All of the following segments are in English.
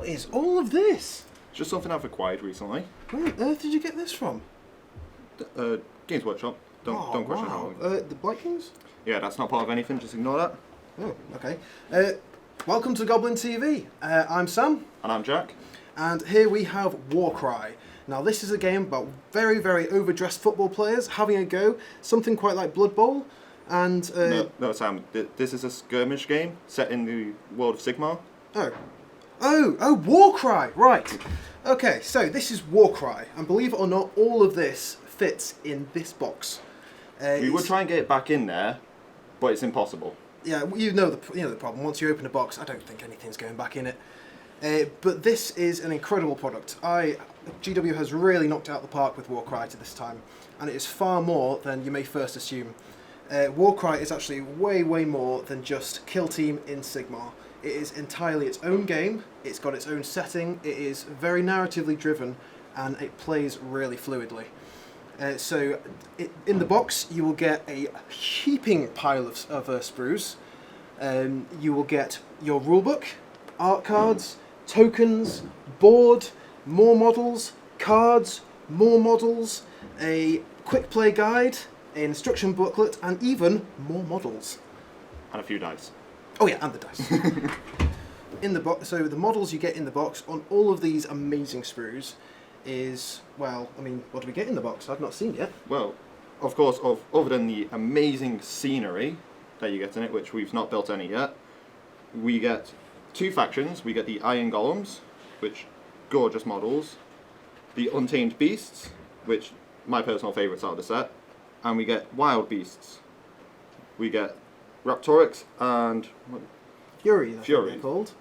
What is all of this? Just something I've acquired recently. Where on earth did you get this from? Games Workshop. Don't question how long. The Blight Kings? Yeah, that's not part of anything, just ignore that. Oh, okay. Welcome to Goblin TV. I'm Sam. And I'm Jack. And here we have Warcry. Now this is a game about very, very overdressed football players having a go, something quite like Blood Bowl. And No, Sam, this is a skirmish game set in the world of Sigmar. Oh, Warcry, right. Okay, so this is Warcry, and believe it or not, all of this fits in this box. We would try and get it back in there, but it's impossible. Yeah, you know the problem. Once you open a box, I don't think anything's going back in it. But this is an incredible product. GW has really knocked it out the park with Warcry to this time, and it is far more than you may first assume. Warcry is actually way, way more than just Kill Team in Sigmar. It is entirely its own game, it's got its own setting, it is very narratively driven, and it plays really fluidly. In the box, you will get a heaping pile of sprues. You will get your rulebook, art cards, tokens, board, more models, cards, more models, a quick play guide, an instruction booklet, and even more models. And a few dice. Oh yeah, and the dice. In the box, so the models you get in the box on all of these amazing sprues is, well, I mean, what do we get in the box? I've not seen yet. Well, of course, other than the amazing scenery that you get in it, which we've not built any yet, we get two factions. We get the Iron Golems, which gorgeous models, the Untamed Beasts, which my personal favourites out of the set, and we get Wild Beasts. We get Raptorics and Furies, I think Furies. they're called.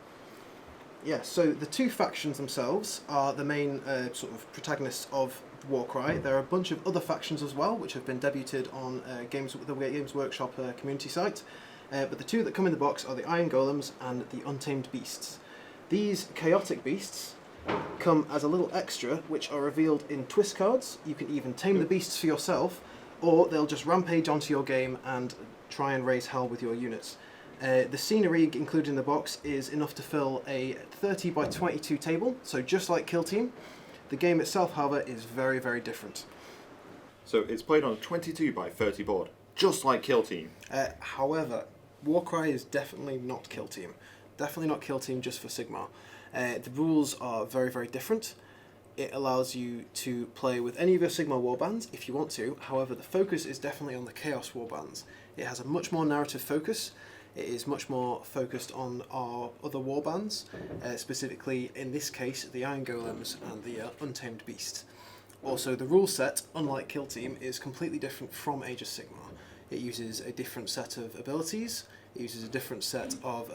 Yeah, so the two factions themselves are the main sort of protagonists of Warcry. There are a bunch of other factions as well, which have been debuted on the Games Workshop community site. But the two that come in the box are the Iron Golems and the Untamed Beasts. These chaotic beasts come as a little extra, which are revealed in twist cards. You can even tame the beasts for yourself, or they'll just rampage onto your game and try and raise hell with your units. The scenery included in the box is enough to fill a 30 by 22 table, so just like Kill Team. The game itself, however, is very, very different. So it's played on a 22 by 30 board, just like Kill Team. However, Warcry is definitely not Kill Team. Definitely not Kill Team just for Sigmar. The rules are very, very different. It allows you to play with any of your Sigmar warbands if you want to. However, the focus is definitely on the Chaos warbands. It has a much more narrative focus. It is much more focused on our other warbands, specifically in this case the Iron Golems and the Untamed Beast. Also, the rule set, unlike Kill Team, is completely different from Age of Sigmar. It uses a different set of abilities. It uses a different set of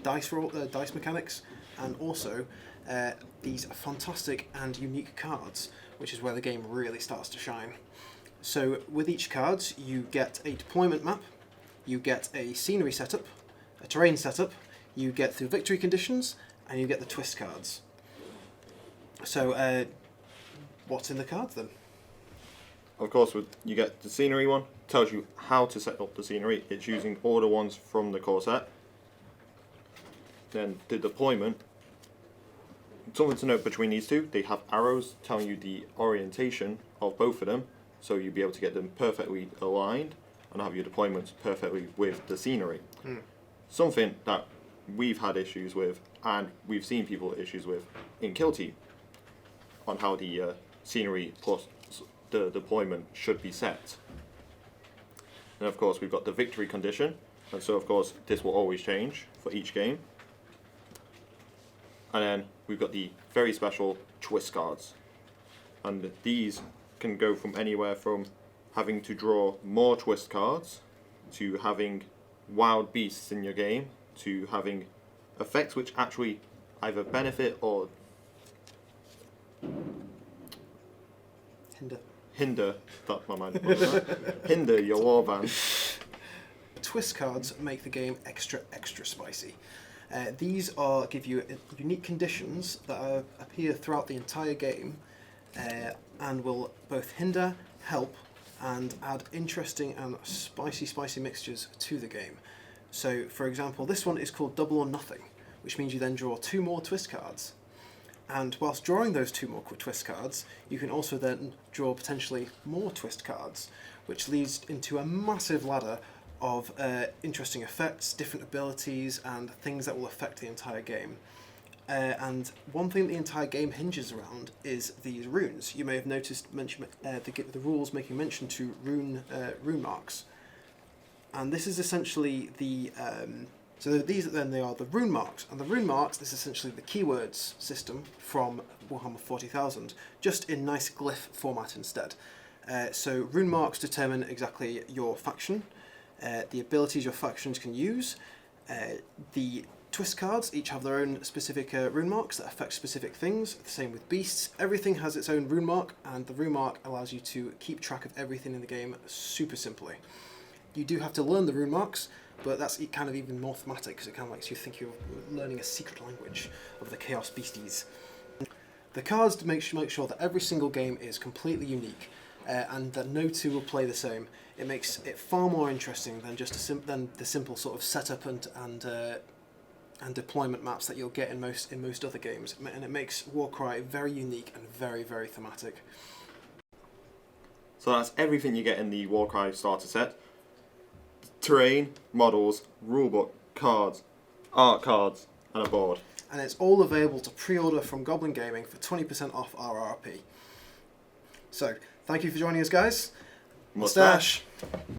dice mechanics, and also these fantastic and unique cards, which is where the game really starts to shine. So with each card you get a deployment map, you get a scenery setup, a terrain setup, you get the victory conditions, and you get the twist cards. So what's in the cards then? Of course, you get the scenery one, tells you how to set up the scenery. It's using all the ones from the core set. Then the deployment. Something to note between these two, they have arrows telling you the orientation of both of them, so you'll be able to get them perfectly aligned and have your deployments perfectly with the scenery. Something that we've had issues with, and we've seen people issues with in Kill Team, on how the scenery plus the deployment should be set. And of course we've got the victory condition, and so of course this will always change for each game. And then we've got the very special twist cards, and these can go from anywhere from having to draw more twist cards, to having wild beasts in your game, to having effects which actually either benefit or hinder your warband. Twist cards make the game extra spicy. These give you unique conditions that appear throughout the entire game, and will both hinder, help, and add interesting and spicy mixtures to the game. So, for example, this one is called Double or Nothing, which means you then draw 2 more twist cards. And whilst drawing those 2 more twist cards, you can also then draw potentially more twist cards, which leads into a massive ladder of interesting effects, different abilities, and things that will affect the entire game. And one thing the entire game hinges around is these runes. You may have noticed the rules making mention to rune marks. And this is essentially the... So these then they are the rune marks, and the rune marks is essentially the keywords system from Warhammer 40,000, just in nice glyph format instead. So rune marks determine exactly your faction, the abilities your factions can use. The twist cards each have their own specific rune marks that affect specific things. The same with beasts. Everything has its own rune mark, and the rune mark allows you to keep track of everything in the game super simply. You do have to learn the rune marks, but that's kind of even more thematic because it kind of makes you think you're learning a secret language of the Chaos Beasties. The cards make sure that every single game is completely unique and that no 2 will play the same. It makes it far more interesting than just than the simple sort of setup and deployment maps that you'll get in most other games, and it makes Warcry very unique and very, very thematic. So that's everything you get in the Warcry starter set. Terrain, models, rulebook, cards, art cards, and a board. And it's all available to pre-order from Goblin Gaming for 20% off RRP. So, thank you for joining us, guys. Mustache.